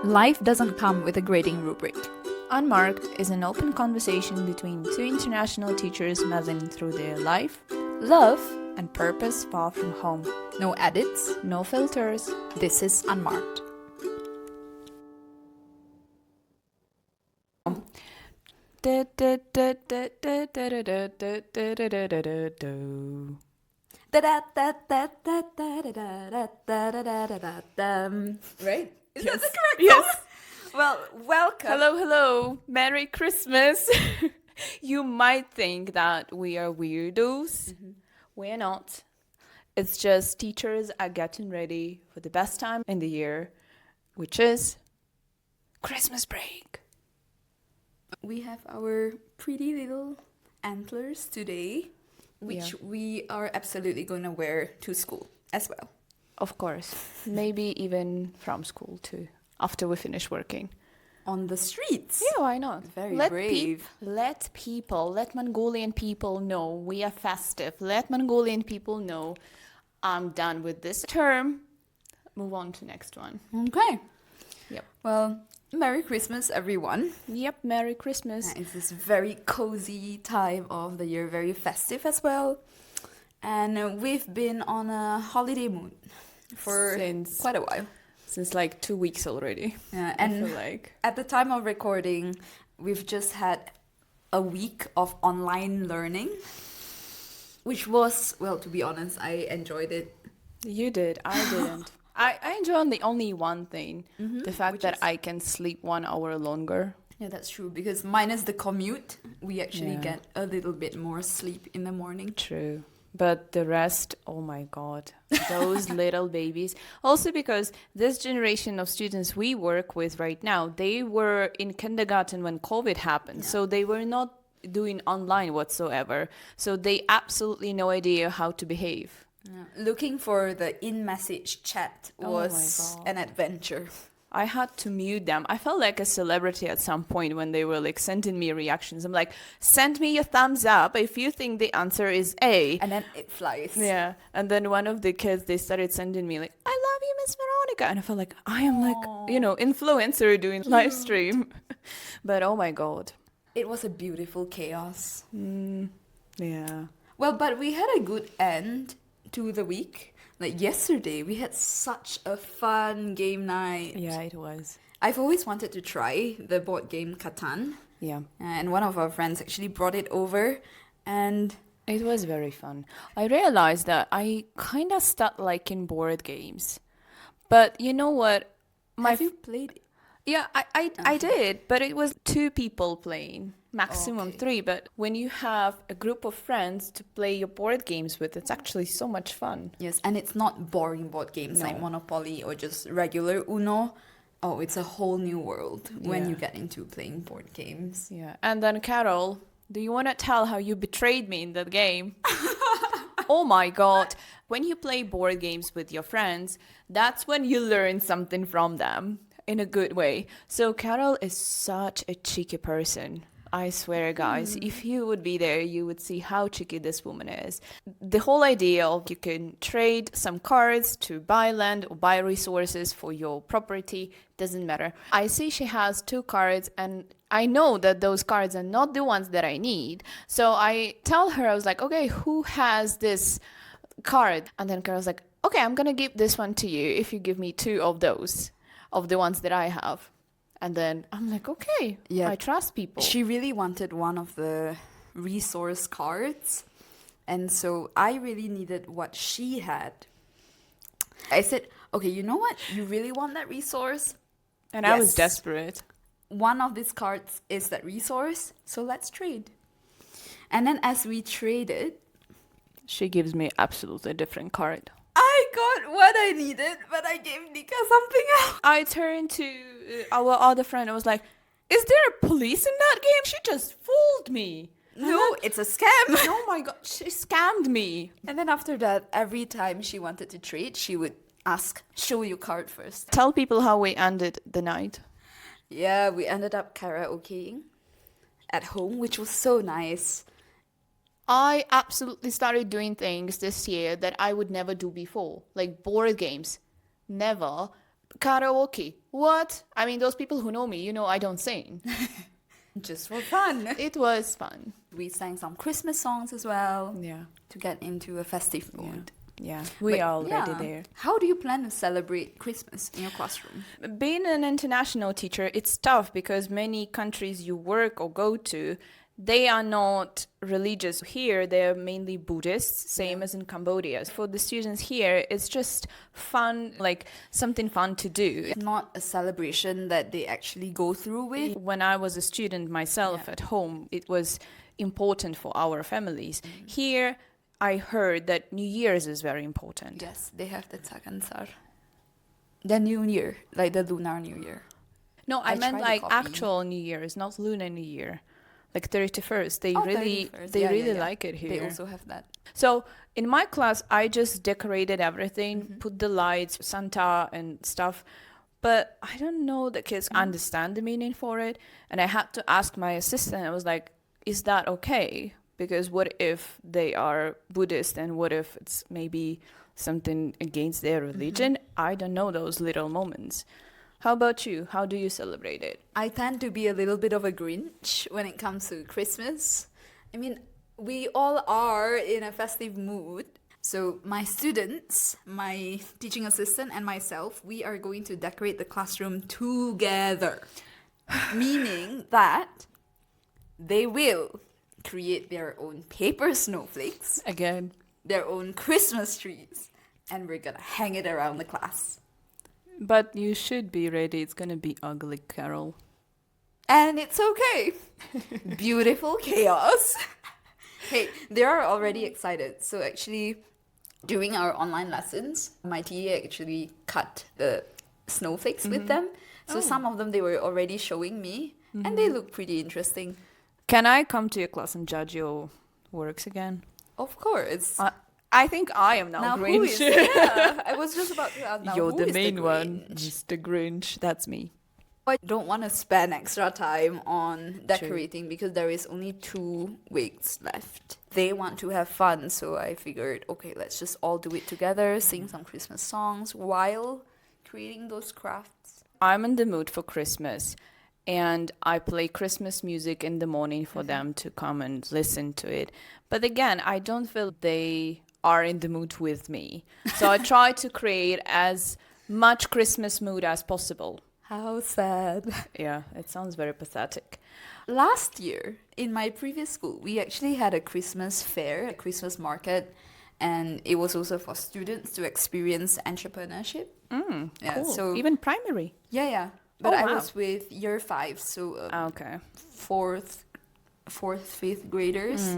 Life doesn't come with a grading rubric. Unmarked is an open conversation between two international teachers meddling through their life, love, and purpose far from home. No edits, No filters. this is Unmarked. Right? Is that the correct Yes. song? Well, welcome. Hello. Merry Christmas. You might think that we are weirdos. We're not. It's just teachers are getting ready for the best time in the year, which is Christmas break. We have our pretty little antlers today, which we are absolutely going to wear to school as well. Of course. Maybe even from school too, after we finish working. On the streets. Yeah, why not? Very brave. Let Mongolian people know we are festive. Let Mongolian people know I'm done with this term. Move on to next one. Okay. Yep. Well, Merry Christmas, everyone. Yep, Merry Christmas. It's this very cozy time of the year, very festive as well. And we've been on a holiday mood for Since- quite a while. Since like 2 weeks already. Yeah, I and feel like. at the time of recording, we've just had a week of online learning, which was, well, to be honest, I enjoyed it. You did. I didn't. I enjoy the only one thing. The fact which that is- I can sleep 1 hour longer. Yeah, that's true, because minus the commute, we actually Yeah. get a little bit more sleep in the morning. True. But the rest, oh my God, those little babies. Also because this generation of students we work with right now, they were in kindergarten when COVID happened. So they were not doing online whatsoever. So they absolutely no idea how to behave. Looking for the in-message chat Oh my was God. an adventure. I had to mute them. I felt like a celebrity at some point when they were like sending me reactions. I'm like, send me your thumbs up if you think the answer is A. And then it flies. Yeah. And then one of the kids, they started sending me like, I love you, Miss Veronica. And I felt like I am like, influencer doing live stream. But oh my God. It was a beautiful chaos. Yeah. Well, but we had a good end to the week. Like yesterday, we had such a fun game night. Yeah, it was. I've always wanted to try the board game Catan. Yeah. And one of our friends actually brought it over. And It was very fun. I realized that I kind of started liking board games. But you know what? have you played it? Yeah, I did, but it was 2 people playing, maximum Okay. 3. But when you have a group of friends to play your board games with, it's actually so much fun. Yes, and it's not boring board games like No. Monopoly or just regular Uno. Oh, it's a whole new world when Yeah. you get into playing board games. Yeah, and then Carol, do you want to tell how you betrayed me in that game? Oh my God. When you play board games with your friends, that's when you learn something from them in a good way. So Carol is such a cheeky person. I swear, guys, if you would be there, you would see how cheeky this woman is. The whole idea of you can trade some cards to buy land or buy resources for your property doesn't matter. I see she has 2 cards and I know that those cards are not the ones that I need. So I tell her, I was like, okay, who has this card? And then Carol's like, okay, I'm going to give this one to you if you give me 2 of those, of the ones that I have. And then I'm like, okay, Yeah. I trust people. She really wanted one of the resource cards. And so I really needed what she had. I said, okay, you know what? You really want that resource? And I was Yes. desperate. One of these cards is that resource, so let's trade. And then as we traded, She gives me absolutely different card. I got what I needed, but I gave Nika something else. I turned to our other friend and was like, is there a police in that game? She just fooled me. No, it's a scam. Oh my God, she scammed me. And then after that, every time she wanted to trade, she would ask, show your card first. Tell people how we ended the night. Yeah, we ended up karaokeing at home, which was so nice. I absolutely started doing things this year that I would never do before, like board games. Never. Karaoke. What? I mean, those people who know me, you know I don't sing. Just for fun. It was fun. We sang some Christmas songs as well Yeah. to get into a festive mood. Yeah. We But, are already yeah. there. How do you plan to celebrate Christmas in your classroom? Being an international teacher, it's tough because many countries you work or go to, they are not religious. Here, they're mainly Buddhists, same as in Cambodia. For the students here, it's just fun, like something fun to do. It's not a celebration that they actually go through with. When I was a student myself at home, it was important for our families. Here, I heard that New Year's is very important. Yes, they have the Tsagansar. The New Year, like the Lunar New Year. No, I meant tried to like copy. actual New Year's, not Lunar New Year. Like 31st. They Oh, really 31st. they Yeah, really yeah. like it here. They also have that. So in my class, I just decorated everything, put the lights, Santa and stuff. But I don't know the kids understand the meaning for it. And I had to ask my assistant, I was like, is that okay? Because what if they are Buddhist and what if it's maybe something against their religion? I don't know those little moments. How about you? How do you celebrate it? I tend to be a little bit of a Grinch when it comes to Christmas. I mean, we all are in a festive mood. So my students, my teaching assistant and myself, we are going to decorate the classroom together. Meaning that they will create their own paper snowflakes, Again. their own Christmas trees, and we're gonna hang it around the class. But you should be ready. It's going to be ugly, Carol. And it's okay. Beautiful chaos. Hey, they are already excited. So actually, during our online lessons, my TA actually cut the snowflakes with them. So some of them they were already showing me, and they look pretty interesting. Can I come to your class and judge your works again? Of course. I think I am now Who Grinch. is? Yeah, I was just about to ask. Now, You're who the is main one, Grinch? Mr. Grinch. That's me. I don't want to spend extra time on decorating because there is only 2 weeks left. They want to have fun, so I figured, okay, let's just all do it together, sing some Christmas songs while creating those crafts. I'm in the mood for Christmas, and I play Christmas music in the morning for them to come and listen to it. But again, I don't feel they are in the mood with me. So I try to create as much Christmas mood as possible. How sad. Yeah, it sounds very pathetic. Last year, in my previous school, we actually had a Christmas fair, a Christmas market, and it was also for students to experience entrepreneurship. Yeah, Cool. so Even primary. yeah. But Oh, I wow. was with year 5, so Okay. fourth, 5th graders,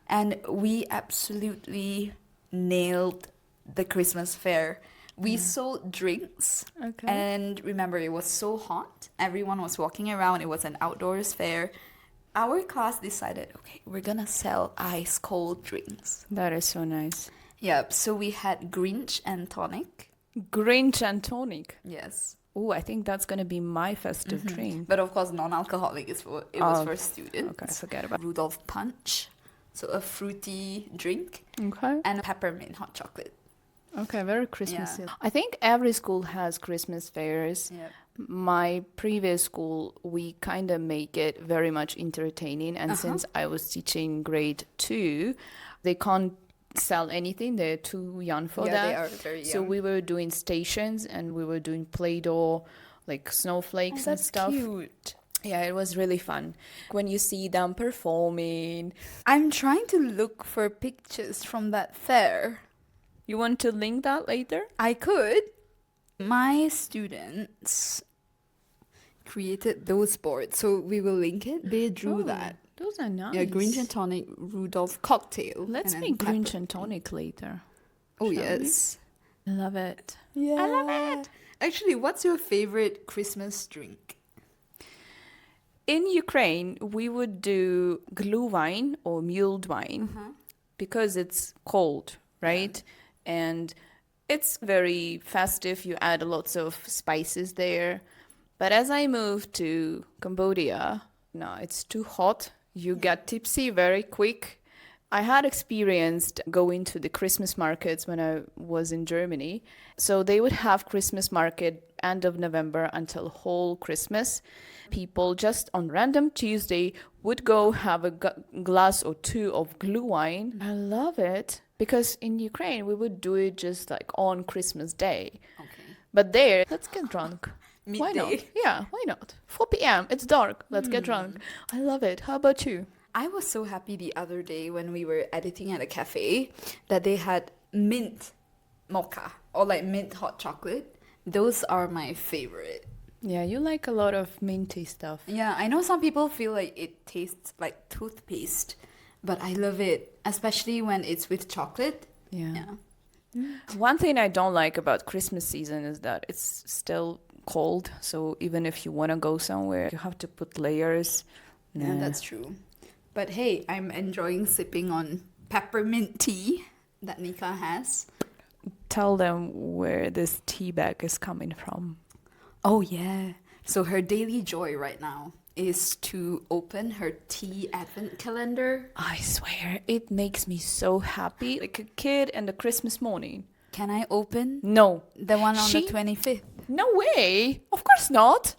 and we absolutely nailed the Christmas fair. We sold drinks, Okay. and remember, it was so hot. Everyone was walking around. It was an outdoors fair. Our class decided, okay, we're gonna sell ice cold drinks. That is so nice. Yep. So we had Grinch and tonic. Grinch and tonic. Yes. Oh, I think that's going to be my festive drink. But of course, non-alcoholic is for it was for students. Okay, forget about Rudolph Punch, so a fruity drink, Okay. and peppermint hot chocolate. Okay, very Christmassy. Yeah. I think every school has Christmas fairs. Yep. My previous school, we kind of make it very much entertaining. And since I was teaching grade 2, they can't sell anything. They're too young for that. They are very young. So we were doing stations and we were doing Play-Doh, like snowflakes and stuff. Cute. Yeah, it was really fun. When you see them performing. I'm trying to look for pictures from that fair. You want to link that later? I could. My students created those boards, so we will link it. They drew that. Those are nice. Yeah, Grinch and tonic Rudolph cocktail. Let's and make then Grinch and tonic later. Oh, shall we? yes. I love it. Yeah. I love it. Actually, what's your favorite Christmas drink? In Ukraine, we would do glühwein or mulled wine because it's cold, right? And it's very festive. You add lots of spices there. But as I moved to Cambodia, no, it's too hot. You get tipsy very quick. I had experienced going to the Christmas markets when I was in Germany. So they would have Christmas market end of November until whole Christmas. People just on random Tuesday would go have a glass or two of glühwein. I love it because in Ukraine we would do it just like on Christmas Day. Okay. But there, let's get drunk. Why not? Midday. Yeah, why not? 4 p.m. It's dark. Let's get drunk. I love it. How about you? I was so happy the other day when we were editing at a cafe that they had mint mocha or like mint hot chocolate. Those are my favorite. Yeah, you like a lot of minty stuff. Yeah, I know some people feel like it tastes like toothpaste, but I love it, especially when it's with chocolate. Yeah. Yeah. One thing I don't like about Christmas season is that it's still cold. So even if you want to go somewhere, you have to put layers. Yeah, Nah. that's true. But hey, I'm enjoying sipping on peppermint tea that Nika has. Tell them where this tea bag is coming from. Oh, yeah. So her daily joy right now is to open her tea advent calendar. I swear, it makes me so happy. Like a kid in the Christmas morning. Can I open No. the one on She- the 25th? No way. Of course not.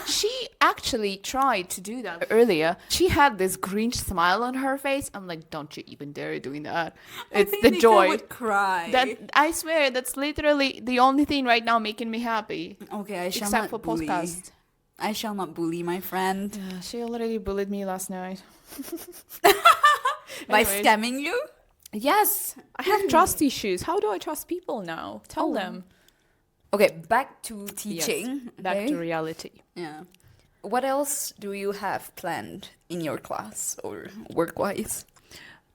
She actually tried to do that earlier. She had this Grinch smile on her face. I'm like, don't you even dare doing that. It's the Nika joy. would cry. That I swear, that's literally the only thing right now making me happy. Okay, I shall Except not for bully. podcast. I shall not bully my friend Yeah, she already bullied me last night. by Anyways. scamming you. Yes, I have trust issues. How do I trust people now? Tell Oh. them. Okay, back to teaching. Yes, back okay? to reality. Yeah. What else do you have planned in your class or work-wise?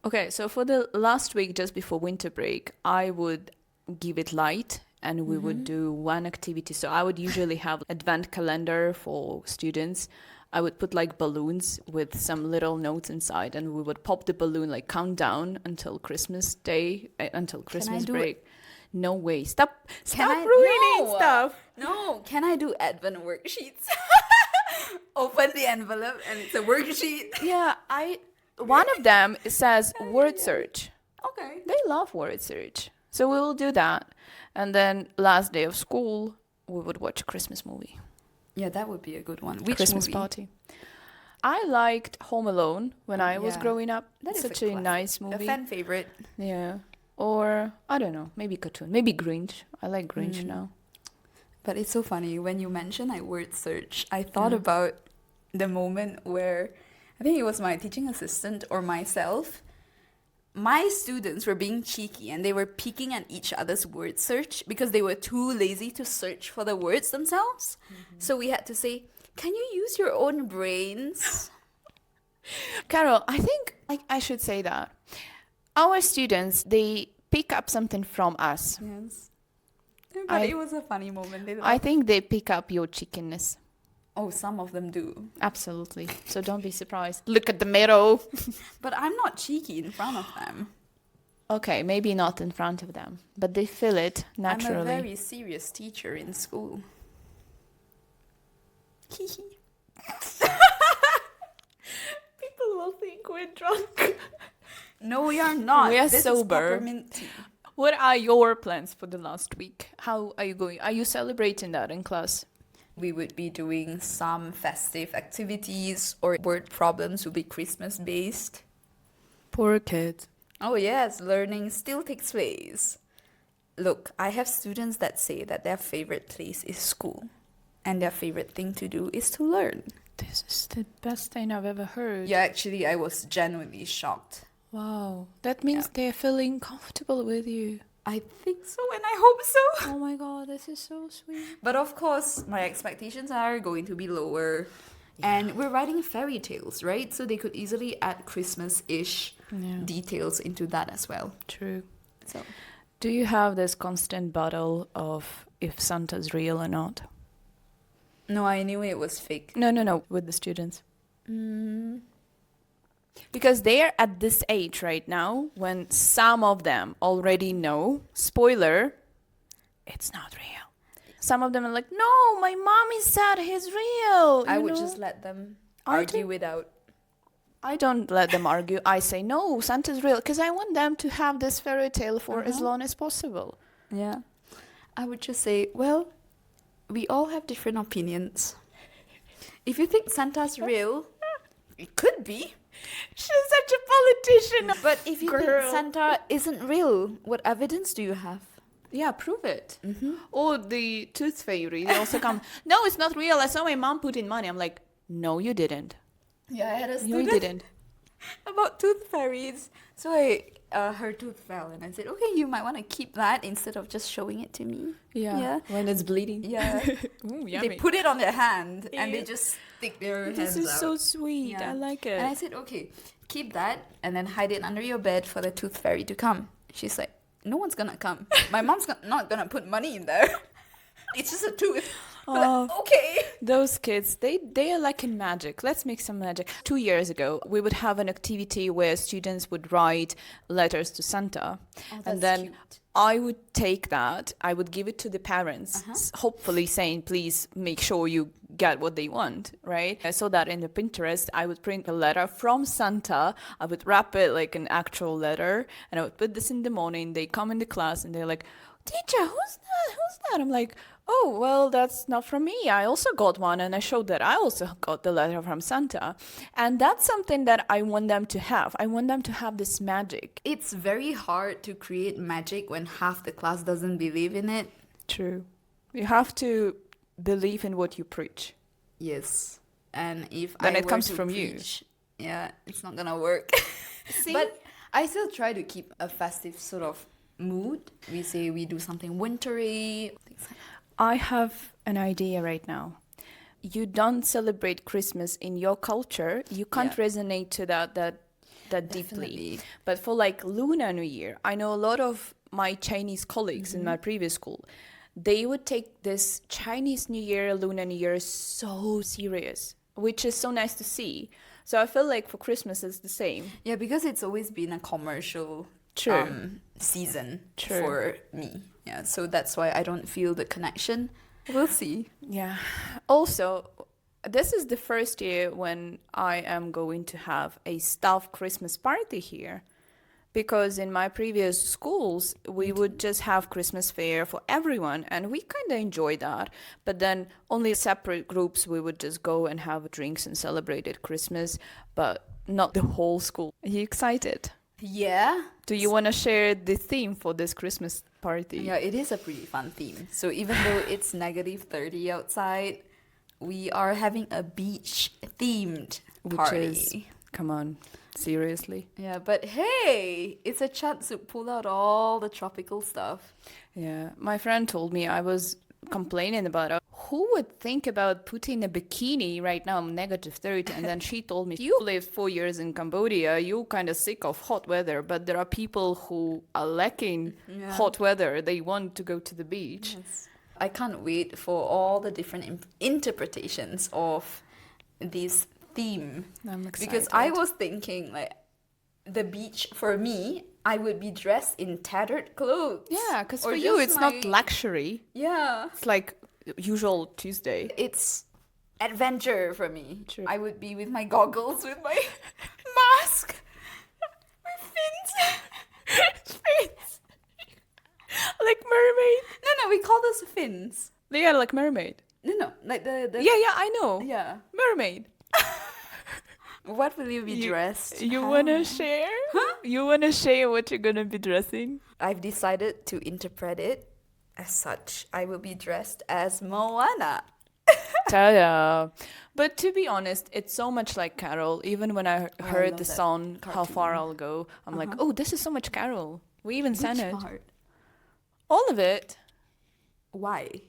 Okay, so for the last week just before winter break, I would give it light and we would do one activity. So I would usually have advent calendar for students. I would put like balloons with some little notes inside and we would pop the balloon like countdown until Christmas day, until Christmas do break. No way. Stop I- ruining No. stuff. No, can I do advent worksheets? Open the envelope and it's a worksheet. Yeah, one of them says word search. Okay. They love word search. So we will do that. And then last day of school, we would watch a Christmas movie. Yeah, that would be a good one. Which Christmas movie? party. I liked Home Alone when I was Yeah. growing up. That is Such a a classic. nice A movie. fan favorite. Yeah. Or, I don't know, maybe cartoon. Maybe Grinch. I like Grinch now. But it's so funny when you mention I word search. I thought Yeah. about the moment where I think it was my teaching assistant or myself. My students were being cheeky and they were peeking at each other's word search because they were too lazy to search for the words themselves. So we had to say, "Can you use your own brains?" Carol, I think I should say that. Our students, they pick up something from us. Yes. But I- it was a funny moment. They I think they pick up your chickenness. Oh, some of them do. Absolutely. So don't be surprised. Look at the mirror. But I'm not cheeky in front of them. Okay, maybe not in front of them, but they feel it naturally. I'm a very serious teacher in school. People will think we're drunk. No, we are not. We are This sober. Is peppermint tea. What are your plans for the last week? How are you going? Are you celebrating that in class? We would be doing some festive activities or word problems will be Christmas based. Poor kids. Oh yes, learning still takes place. Look, I have students that say that their favorite place is school and their favorite thing to do is to learn. This is the best thing I've ever heard. Yeah, actually I was genuinely shocked. Wow. That means Yeah. they're feeling comfortable with you. I think so and I hope so. Oh my god, this is so sweet. But of course, my expectations are going to be lower. And we're writing fairy tales, right? So they could easily add Christmas-ish Yeah. details into that as well. True. So Do you have this constant battle of if Santa's real or not? no, I knew it was fake. No, with the students. Because they're at this age right now when some of them already know, spoiler, it's not real. Some of them are like, no, my mommy said he's real. I you would know? just let them I argue do- without I don't let them argue. I say, no, Santa's real, because I want them to have this fairy tale for as long as possible. Yeah. I would just say, well, we all have different opinions. If you think Santa's real, it could be. She's such a politician. But if you think Santa isn't real, what evidence do you have? Yeah, prove it. Or the tooth fairy, they also come, no, it's not real. I saw my mom put in money. I'm like, no, you didn't. Yeah, I had a No, you student didn't. about tooth fairies. So her tooth fell, and I said, okay, you might want to keep that instead of just showing it to me. Yeah. When it's bleeding. Yeah. Ooh, They yummy. put it on their hand, and they Ew. just stick their hands This is out. so sweet. Yeah. I like it. And I said, okay, keep that, and then hide it under your bed for the tooth fairy to come. She's like, no one's gonna come. My mom's not gonna put money in there. It's just a tooth. We're like, okay. Those kids, they are like in magic. Let's make some magic. 2 years ago, we would have an activity where students would write letters to Santa. And then cute. I would take that, I would give it to the parents, hopefully saying, please make sure you get what they want, right? I saw that in the Pinterest. I would print a letter from Santa. I would wrap it like an actual letter, and I would put this in the morning. They come in the class and they're like, teacher, who's that? Who's that? I'm like, oh, well, that's not from me. I also got one, and I showed that I also got the letter from Santa. And that's something that I want them to have. I want them to have this magic. It's very hard to create magic when half the class doesn't believe in it. True. You have to believe in what you preach. Yes. And if Then I it were comes to from you. preach, yeah, it's not gonna work. See? But I still try to keep a festive sort of mood. We say we do something wintry. Things like I have an idea right now. You don't celebrate Christmas in your culture. You can't resonate to that deeply. Definitely. But for like Lunar New Year, I know a lot of my Chinese colleagues in my previous school. They would take this Chinese New Year, Lunar New Year so serious, which is so nice to see. So I feel like for Christmas it's the same. Yeah, because it's always been a commercial season for me. Yeah, so that's why I don't feel the connection. We'll see. Yeah. Also, this is the first year when I am going to have a staff Christmas party here. Because in my previous schools, we would just have Christmas fair for everyone, and we kind of enjoyed that. But then only separate groups, we would just go and have drinks and celebrated Christmas, but not the whole school. Are you excited? Yeah. Do you want to share the theme for this Christmas party? Yeah, it is a pretty fun theme. So even though it's -30 outside, we are having a beach-themed party. Come on, seriously? Yeah, but hey, it's a chance to pull out all the tropical stuff. Yeah, my friend told me, I was complaining about it. Who would think about putting a bikini right now, -30? And then she told me, you lived 4 years in Cambodia, you're kind of sick of hot weather, but there are people who are lacking hot weather. They want to go to the beach. Yes. I can't wait for all the different interpretations of this theme. I'm excited. Because I was thinking, like, the beach for me, I would be dressed in tattered clothes. Yeah, because Or for you, just it's not luxury. Yeah. It's like usual Tuesday. It's adventure for me. True. I would be with my goggles, with my mask, with fins. Fins. Like mermaid. No, we call those fins. They are like mermaid. No, like the Yeah, I know. yeah. Mermaid. What will you be dressed? You wanna share? You wanna share what you're gonna be dressing? I've decided to interpret it as such. I will be dressed as Moana. Ta-da. But to be honest, it's so much like Carol. Even when I heard love the that song How Far cartoon. I'll Go, I'm like, oh, this is so much Carol. We even sang it. Which part? All of it. Why?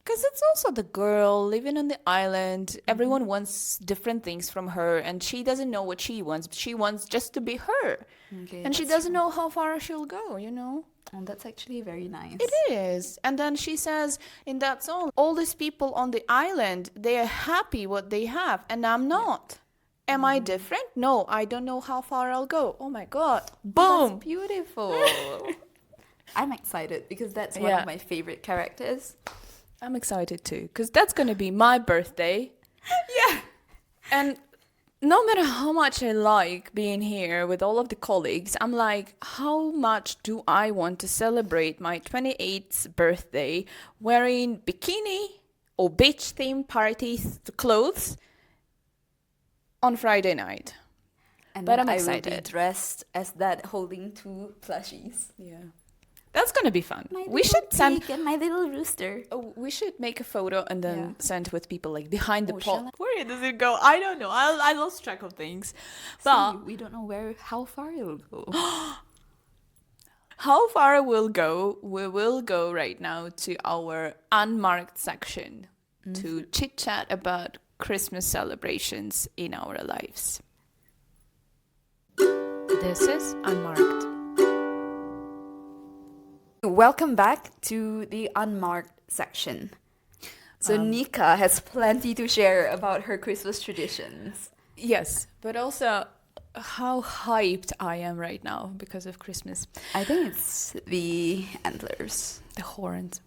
Because it's also the girl living on the island. Everyone wants different things from her, and she doesn't know what she wants. She wants just to be her. Okay, And she that's doesn't know how far she'll go, you know? Oh, that's actually very nice. It is. And then she says in that song, all these people on the island, they are happy what they have, and I'm not. Am I different? No, I don't know how far I'll go. Oh my God. Boom. That's beautiful. I'm excited because that's one of my favorite characters. I'm excited too, because that's going to be my birthday. Yeah. And no matter how much I like being here with all of the colleagues, I'm like, how much do I want to celebrate my 28th birthday wearing bikini or beach themed party clothes on Friday night? And But then I'm I will be excited. dressed as that holding two plushies. Yeah. That's gonna be fun. My We little should send. pig and my little rooster. Oh, we should make a photo and then Yeah. send with people like behind the Oh, shall pot. Where does it go? I don't know. I lost track of things. But See, we don't know how far it'll go. how far we'll go, we will go right now to our unmarked section to chit chat about Christmas celebrations in our lives. This is Unmarked. Welcome back to the Unmarked section. So Nika has plenty to share about her Christmas traditions. Yes, but also how hyped I am right now because of Christmas. I think it's the antlers. The horns.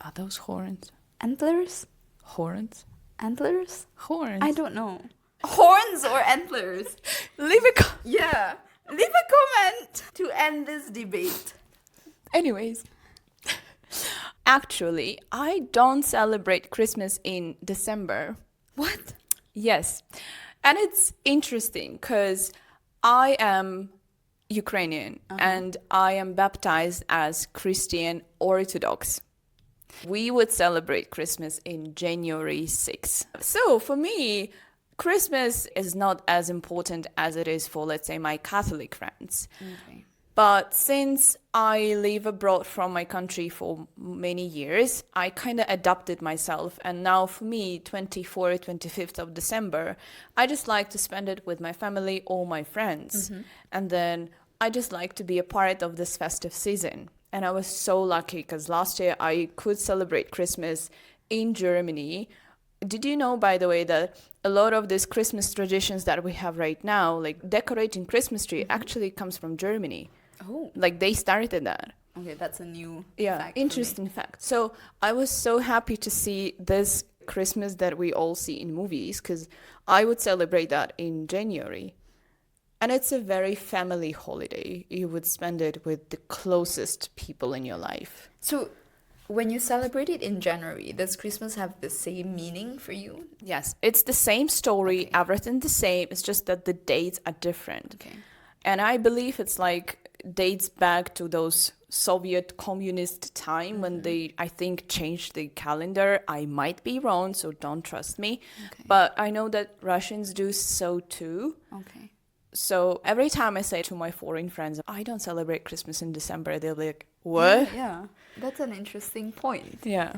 Are those horns? Antlers? Horns? Antlers? Horns. I don't know. Horns or antlers? Leave a Yeah. Leave a comment to end this debate. Anyways. Actually, I don't celebrate Christmas in December. What? Yes. And it's interesting because I am Ukrainian and I am baptized as Christian Orthodox. We would celebrate Christmas in January 6th. So for me, Christmas is not as important as it is for, let's say, my Catholic friends. Okay. But since I live abroad from my country for many years, I kind of adapted myself. And now for me, 24th, 25th of December, I just like to spend it with my family or my friends. And then I just like to be a part of this festive season. And I was so lucky because last year I could celebrate Christmas in Germany. Did you know, by the way, that a lot of these Christmas traditions that we have right now, like decorating Christmas tree, actually comes from Germany? Oh. Like they started that. Okay, that's a new Yeah, fact for interesting fact. So I was so happy to see this Christmas that we all see in movies because I would celebrate that in January. And it's a very family holiday. You would spend it with the closest people in your life. So, when you celebrate it in January, does Christmas have the same meaning for you? Yes, it's the same story, Okay. everything the same. It's just that the dates are different. Okay. And I believe it's like dates back to those Soviet communist time when they, I think, changed the calendar. I might be wrong, so don't trust me. Okay. But I know that Russians do so too. Okay. So every time I say to my foreign friends, I don't celebrate Christmas in December, they'll be like, what? Yeah, that's an interesting point. Yeah.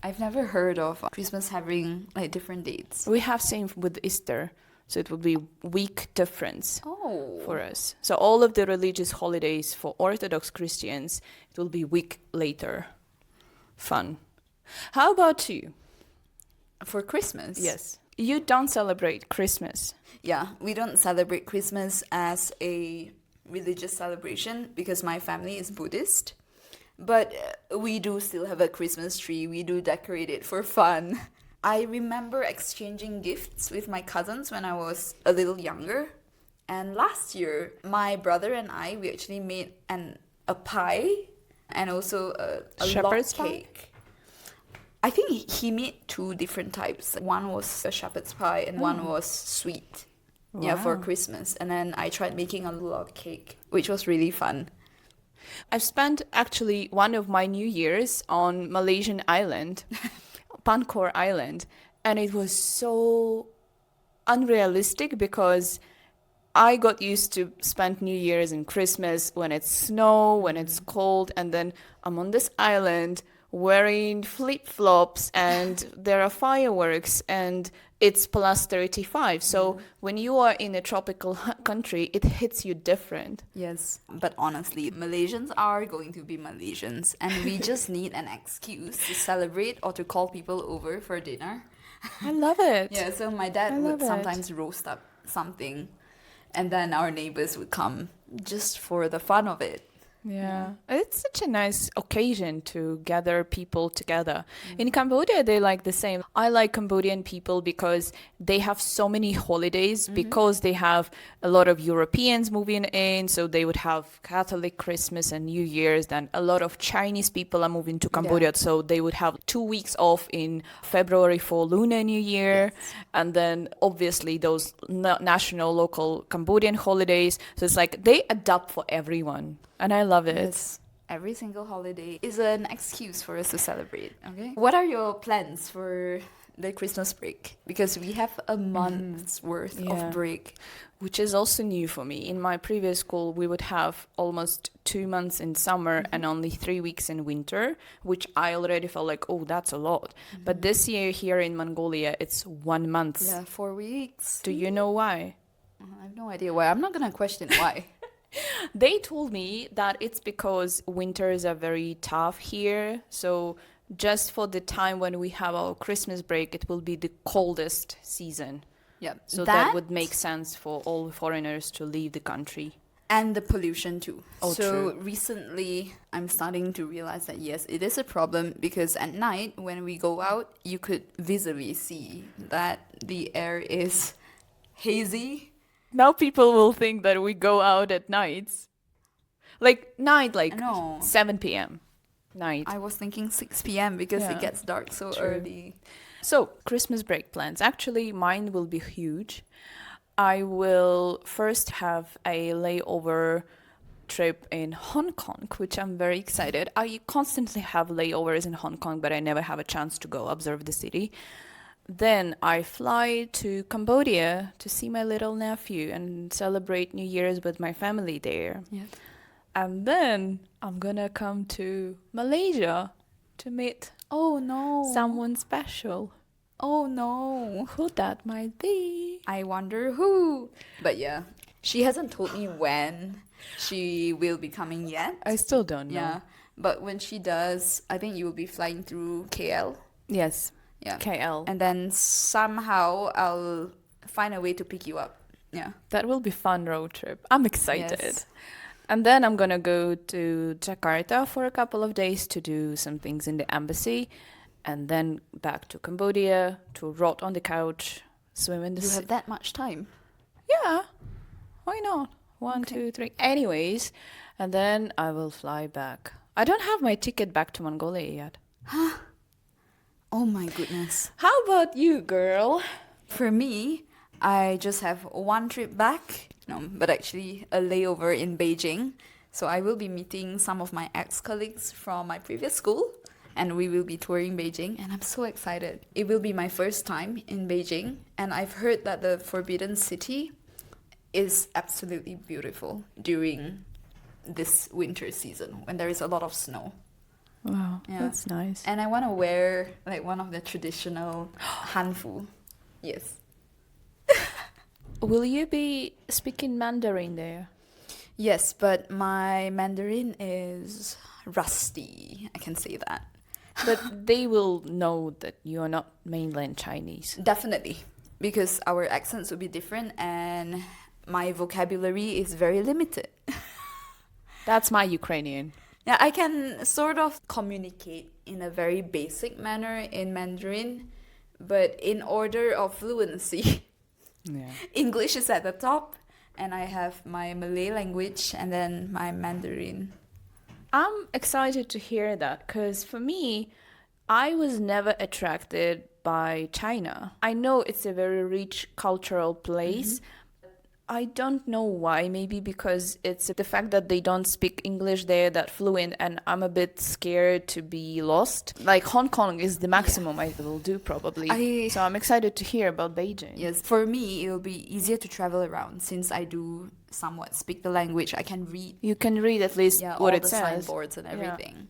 I've never heard of Christmas having like different dates. We have same with Easter. So it will be week difference Oh. for us. So all of the religious holidays for Orthodox Christians, it will be week later. Fun. How about you? For Christmas? Yes. You don't celebrate Christmas. Yeah, we don't celebrate Christmas as a religious celebration because my family is Buddhist. But we do still have a Christmas tree. We do decorate it for fun. I remember exchanging gifts with my cousins when I was a little younger. And last year, my brother and I, we actually made a pie and also a Shepherd's log pie? cake. I think he made two different types. One was a shepherd's pie and one was sweet. Yeah, for Wow. Christmas. And then I tried making a log cake, which was really fun. I've spent actually one of my New Year's on Malaysian island, Pankor Island, and it was so unrealistic because I got used to spend New Year's and Christmas when it's snow, when it's cold, and then I'm on this island wearing flip-flops and there are fireworks and it's plus 35. So when you are in a tropical country, it hits you different. Yes, but honestly, Malaysians are going to be Malaysians, and we just need an excuse to celebrate or to call people over for dinner. I love it. Yeah, so my I dad would love it. sometimes roast up something, and then our neighbors would come just for the fun of it. Yeah, it's such a nice occasion to gather people together. In Cambodia, they like the same. I like Cambodian people because they have so many holidays because they have a lot of Europeans moving in. So they would have Catholic Christmas and New Year's. Then a lot of Chinese people are moving to Cambodia. So they would have 2 weeks off in February for Lunar New Year. And then obviously those national local Cambodian holidays. So it's like they adapt for everyone. And I love it. Yes. Every single holiday is an excuse for us to celebrate. Okay. What are your plans for the Christmas break? Because we have a month's worth of break. Which is also new for me. In my previous school, we would have almost 2 months in summer and only 3 weeks in winter, which I already felt like, oh, that's a lot. But this year here in Mongolia, it's 1 month. Yeah, 4 weeks. Do you know why? I have no idea why. I'm not going to question why. They told me that it's because winters are very tough here. So just for the time when we have our Christmas break, it will be the coldest season. Yeah. So that would make sense for all foreigners to leave the country. And the pollution too. Oh, so true. recently, I'm starting to realize that yes, it is a problem because at night when we go out, you could visibly see that the air is hazy. Now people will think that we go out at nights. Like 7 p.m. night. I was thinking 6 p.m. because it gets dark so early. So, Christmas break plans. Actually, mine will be huge. I will first have a layover trip in Hong Kong, which I'm very excited. I constantly have layovers in Hong Kong, but I never have a chance to go observe the city. Then I fly to Cambodia to see my little nephew and celebrate New Year's with my family there. Yeah. And then I'm gonna come to Malaysia to meet someone special. Oh no. Who that might be? I wonder who. But yeah, she hasn't told me when she will be coming yet. I still don't know. Yeah. But when she does, I think you will be flying through KL. Yes. Yeah. KL. And then somehow I'll find a way to pick you up. Yeah. That will be fun road trip. I'm excited. Yes. And then I'm gonna go to Jakarta for a couple of days to do some things in the embassy. And then back to Cambodia to rot on the couch, swim in the sea. You have that much time? Yeah. Why not? 1, 2, 3. Anyways, and then I will fly back. I don't have my ticket back to Mongolia yet. Oh my goodness. How about you, girl? For me, I just have one trip back. No, but actually a layover in Beijing. So I will be meeting some of my ex-colleagues from my previous school. And we will be touring Beijing. And I'm so excited. It will be my first time in Beijing. And I've heard that the Forbidden City is absolutely beautiful during this winter season when there is a lot of snow. Wow, Yeah. that's nice. And I want to wear like one of the traditional hanfu. Yes. Will you be speaking Mandarin there? Yes, but my Mandarin is rusty. I can say that. But they will know that you are not mainland Chinese. Definitely. Because our accents will be different and my vocabulary is very limited. That's my Ukrainian. Yeah, I can sort of communicate in a very basic manner in Mandarin, but in order of fluency, English is at the top, and I have my Malay language and then my Mandarin. I'm excited to hear that because for me, I was never attracted by China. I know it's a very rich cultural place. I don't know why. Maybe because it's the fact that they don't speak English there that fluent, and I'm a bit scared to be lost. Like Hong Kong is the maximum I will do probably. So I'm excited to hear about Beijing. Yes, for me, it will be easier to travel around since I do somewhat speak the language. I can read. You can read at least all what it the says. signboards and everything.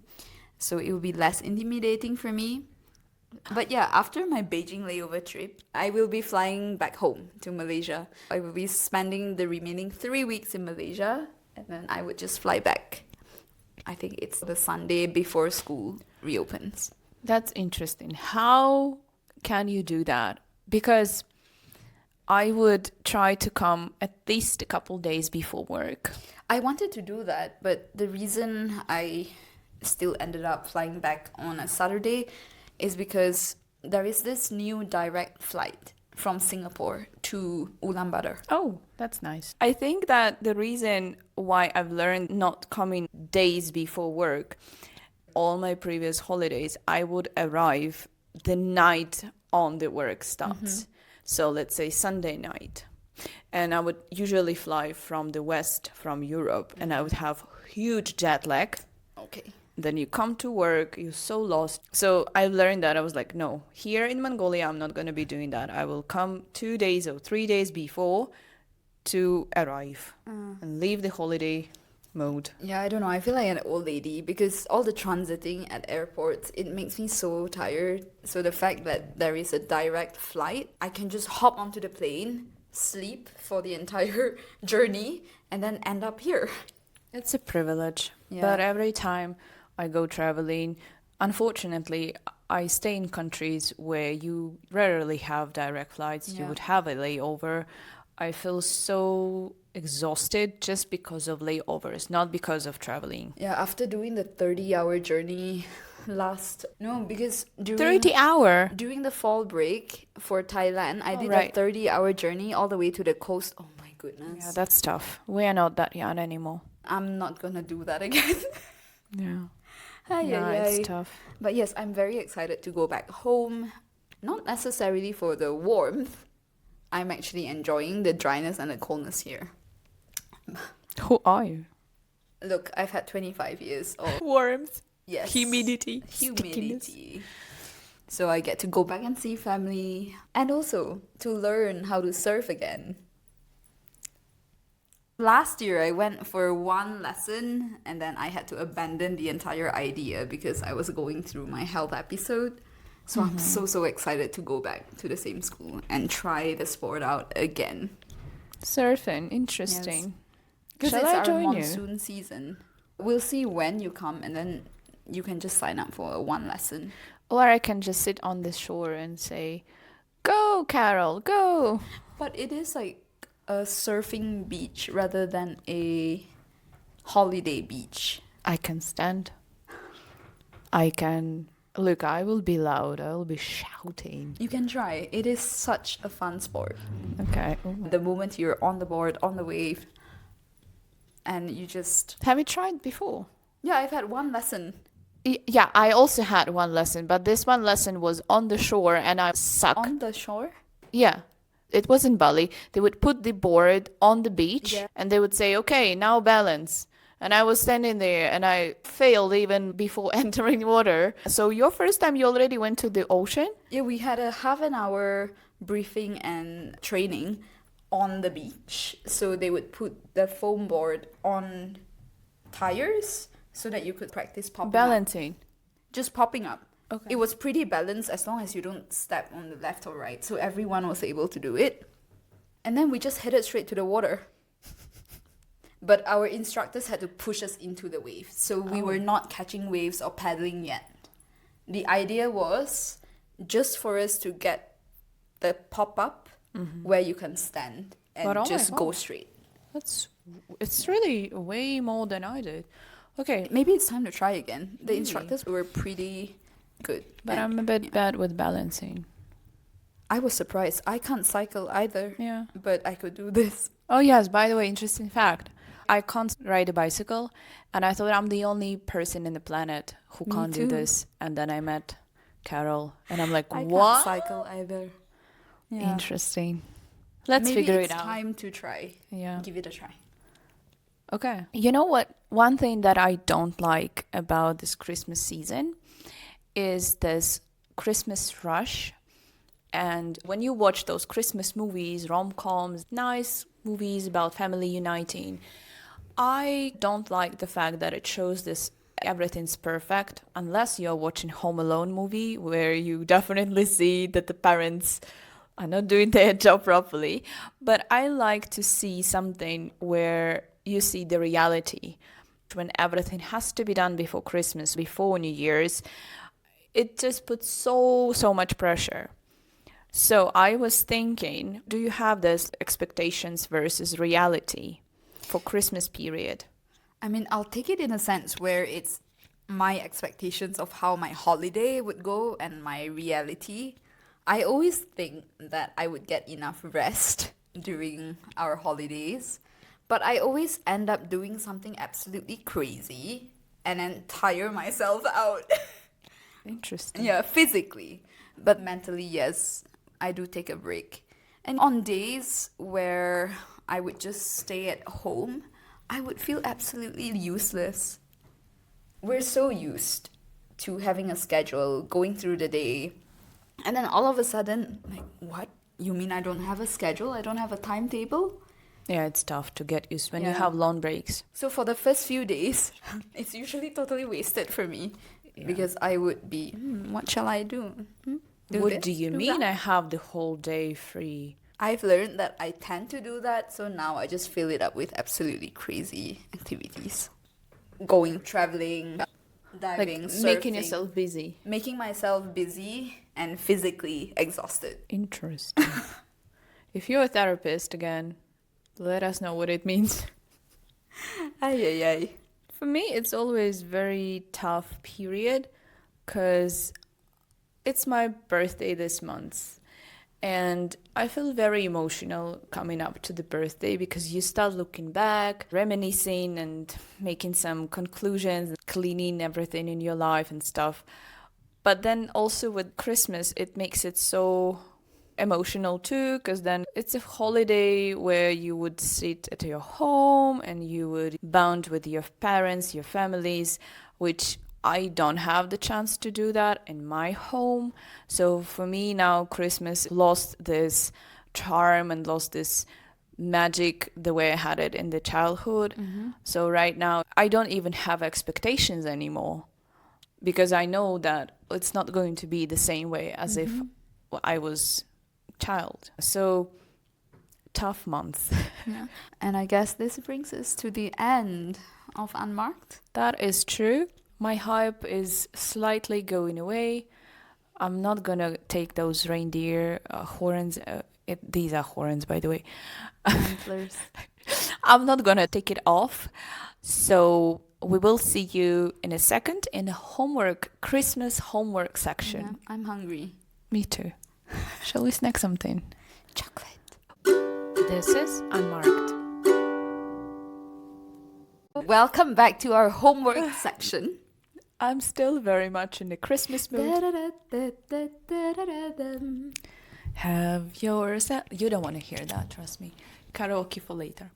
So it will be less intimidating for me. But yeah, after my Beijing layover trip, I will be flying back home to Malaysia. I will be spending the remaining 3 weeks in Malaysia, and then I would just fly back. I think it's the Sunday before school reopens. That's interesting. How can you do that? Because I would try to come at least a couple days before work. I wanted to do that, but the reason I still ended up flying back on a Saturday is because there is this new direct flight from Singapore to Ulaanbaatar. Oh, that's nice. I think that the reason why I've learned not coming days before work, all my previous holidays, I would arrive the night on the work starts. So let's say Sunday night. And I would usually fly from the West, from Europe, and I would have huge jet lag. Okay. Then you come to work, you're so lost. So I learned that. I was like, no, here in Mongolia, I'm not going to be doing that. I will come 2 days or 3 days before to arrive and leave the holiday mode. Yeah, I don't know. I feel like an old lady because all the transiting at airports, it makes me so tired. So the fact that there is a direct flight, I can just hop onto the plane, sleep for the entire journey, and then end up here. It's a privilege. Yeah. But every time I go traveling, unfortunately, I stay in countries where you rarely have direct flights. You Yeah. would have a layover. I feel so exhausted just because of layovers, not because of traveling. Yeah, after doing the 30-hour journey because 30 hour? during the fall break for Thailand, I did right. a 30-hour journey all the way to the coast. Oh my goodness. Yeah, that's tough. We are not that young anymore. I'm not gonna do that again. Yeah. Ay, Yeah, ay, ay. it's tough. But yes, I'm very excited to go back home. Not necessarily for the warmth. I'm actually enjoying the dryness and the coldness here. Who are you? Look, I've had 25 years of Warmth. yes, Humidity. humidity. So I get to go back and see family and also to learn how to surf again. Last year I went for one lesson and then I had to abandon the entire idea because I was going through my health episode. So I'm so excited to go back to the same school and try the sport out again. Surfing. Interesting. Because Shall it's I our join you? monsoon season. We'll see when you come and then you can just sign up for one lesson. Or I can just sit on the shore and say, go, Carol, go. But it is like a surfing beach rather than a holiday beach. I can stand. I can. Look, I will be loud. I will be shouting. You can try. It is such a fun sport. Okay. The moment you're on the board, on the wave, and you just... Have you tried before? Yeah, I've had one lesson. Yeah, I also had one lesson, but this one lesson was on the shore and I suck. On the shore? Yeah. It was in Bali. They would put the board on the beach Yeah. and they would say, okay, now balance. And I was standing there and I failed even before entering water. So your first time you already went to the ocean? Yeah, we had a half an hour briefing and training on the beach. So they would put the foam board on tires so that you could practice popping up. Balancing. Just popping up. Okay. It was pretty balanced as long as you don't step on the left or right. So everyone was able to do it. And then we just headed straight to the water. But our instructors had to push us into the wave. So we were not catching waves or paddling yet. The idea was just for us to get the pop-up where you can stand and But oh my just go God. straight. It's really way more than I did. Okay, Maybe it's time to try again. The Maybe. instructors were pretty good. but And I'm a bit bad with balancing. I was surprised. I can't cycle either. Yeah. But I could do this. Oh yes, by the way, interesting fact. I can't ride a bicycle and I thought I'm the only person in the planet who Me can't too. do this. And then I met Carol and I'm like, I what? can't cycle either. Yeah. Interesting. Let's Maybe figure it's it out. time to try. Yeah. Give it a try. Okay. You know what? One thing that I don't like about this Christmas season is this Christmas rush. And when you watch those Christmas movies, rom-coms, nice movies about family uniting, I don't like the fact that it shows this everything's perfect unless you're watching Home Alone movie where you definitely see that the parents are not doing their job properly. But I like to see something where you see the reality. When everything has to be done before Christmas, before New Year's, it just puts so much pressure. So I was thinking, do you have this expectations versus reality for Christmas period? I mean, I'll take it in a sense where it's my expectations of how my holiday would go and my reality. I always think that I would get enough rest during our holidays, but I always end up doing something absolutely crazy and then tire myself out. Interesting. Yeah, physically. But mentally, yes, I do take a break. And on days where I would just stay at home, I would feel absolutely useless. We're so used to having a schedule, going through the day, and then all of a sudden, like, what? You mean I don't have a schedule? I don't have a timetable? Yeah, it's tough to get used when you Yeah. have long breaks. So for the first few days, it's usually totally wasted for me because I would be, what shall I do? What this, do you do mean that?" I have the whole day free? I've learned that I tend to do that, so now I just fill it up with absolutely crazy activities. Going traveling, diving, Like surfing, making yourself busy. making myself busy and physically exhausted. Interesting. If you're a therapist again, let us know what it means. Ay, ay, ay. For me, it's always very tough period because it's my birthday this month. And I feel very emotional coming up to the birthday because you start looking back, reminiscing and making some conclusions, cleaning everything in your life and stuff. But then also with Christmas, it makes it so emotional too, because then it's a holiday where you would sit at your home and you would bond with your parents, your families, which I don't have the chance to do that in my home. So for me now, Christmas lost this charm and lost this magic the way I had it in the childhood. So right now, I don't even have expectations anymore because I know that it's not going to be the same way as if I was child. So tough month. Yeah. And I guess this brings us to the end of Unmarked. That is true. My hype is slightly going away. I'm not gonna take those reindeer horns. These are horns, by the way. Antlers. I'm not gonna take it off. So we will see you in a second in the Christmas homework section. Yeah, I'm hungry. Me too. Shall we snack something? Chocolate. This is Unmarked. Welcome back to our homework section. I'm still very much in the Christmas mood. Have yourself. You don't want to hear that, trust me. Karaoke for later.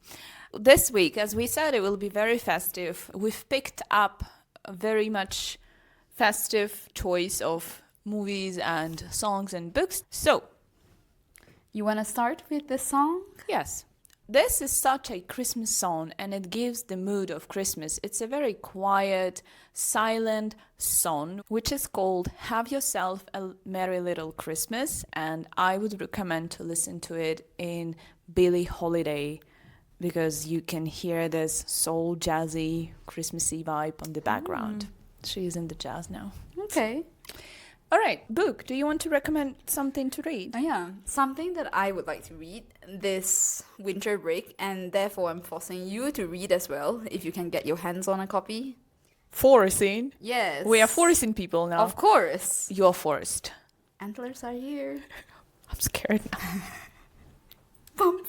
This week, as we said, it will be very festive. We've picked up a very much festive choice of movies and songs and books. So, You want to start with the song? yes, this is such a Christmas song and it gives the mood of Christmas. It's a very quiet, silent song which is called Have Yourself a Merry Little Christmas, and I would recommend to listen to it in Billie holiday because you can hear this soul jazzy Christmassy vibe on the background. She's in the jazz now. Okay. All right, book. Do you want to recommend something to read? Oh, yeah. Something that I would like to read this winter break, and therefore I'm forcing you to read as well, if you can get your hands on a copy. Forcing. Yes. We are forcing people now. Of course. You're forced. Antlers are here. I'm scared now. Bump.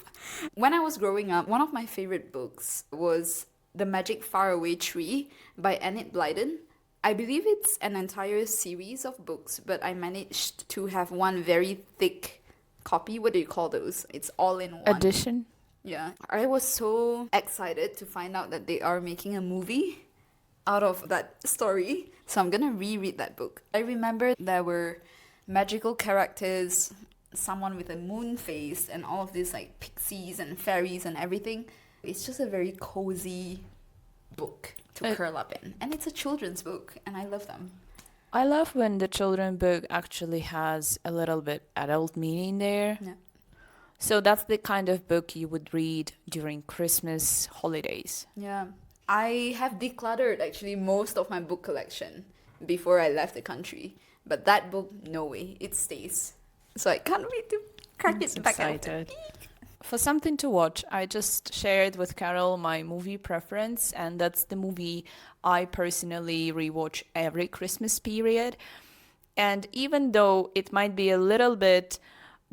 When I was growing up, one of my favorite books was The Magic Faraway Tree by Enid Blyton. I believe it's an entire series of books, but I managed to have one very thick copy. What do you call those? It's all in one. Edition. Yeah. I was so excited to find out that they are making a movie out of that story. So I'm gonna reread that book. I remember there were magical characters, someone with a moon face, and all of these like pixies and fairies and everything. It's just a very cozy book to curl up in. And it's a children's book, and I love them. I love when the children book actually has a little bit adult meaning there. Yeah. So that's the kind of book you would read during Christmas holidays. Yeah. I have decluttered actually most of my book collection before I left the country. But that book, no way. It stays. So I can't wait to crack it back open. Excited. For something to watch, I just shared with Carol my movie preference, and that's the movie I personally rewatch every Christmas period. And even though it might be a little bit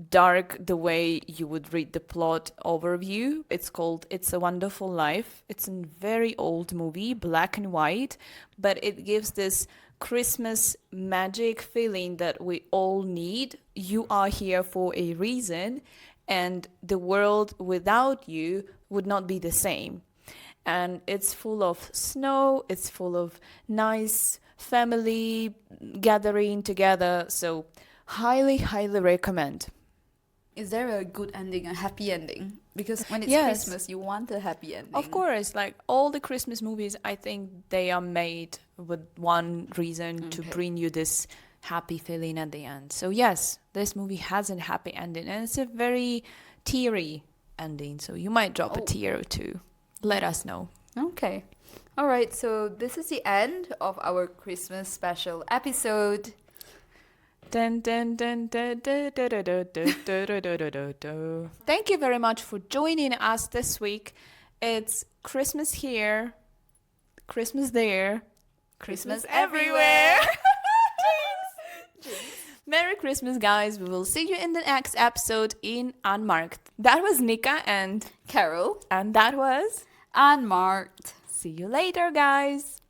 dark the way you would read the plot overview, it's called It's a Wonderful Life. It's a very old movie, black and white, but it gives this Christmas magic feeling that we all need. You are here for a reason, and the world without you would not be the same. And it's full of snow, it's full of nice family gathering together, so highly, highly recommend. Is there a good ending, a happy ending? Because when it's Yes. Christmas, you want a happy ending. Of course, like all the Christmas movies, I think they are made with one reason, to Okay. bring you this happy feeling at the end. So yes, this movie has a happy ending, and it's a very teary ending, so you might drop a Oh. tear or two. Let us know. Okay. All right, so this is the end of our Christmas special episode. Dun, dun, dun, dun, dun, dun, dun, dun, dun, dun, dun, dun, dun. Thank you very much for joining us this week. It's Christmas here, Christmas there, Christmas everywhere. Merry Christmas, guys. We will see you in the next episode in Unmarked. That was Nika and Carol. that was... Unmarked. See you later, guys.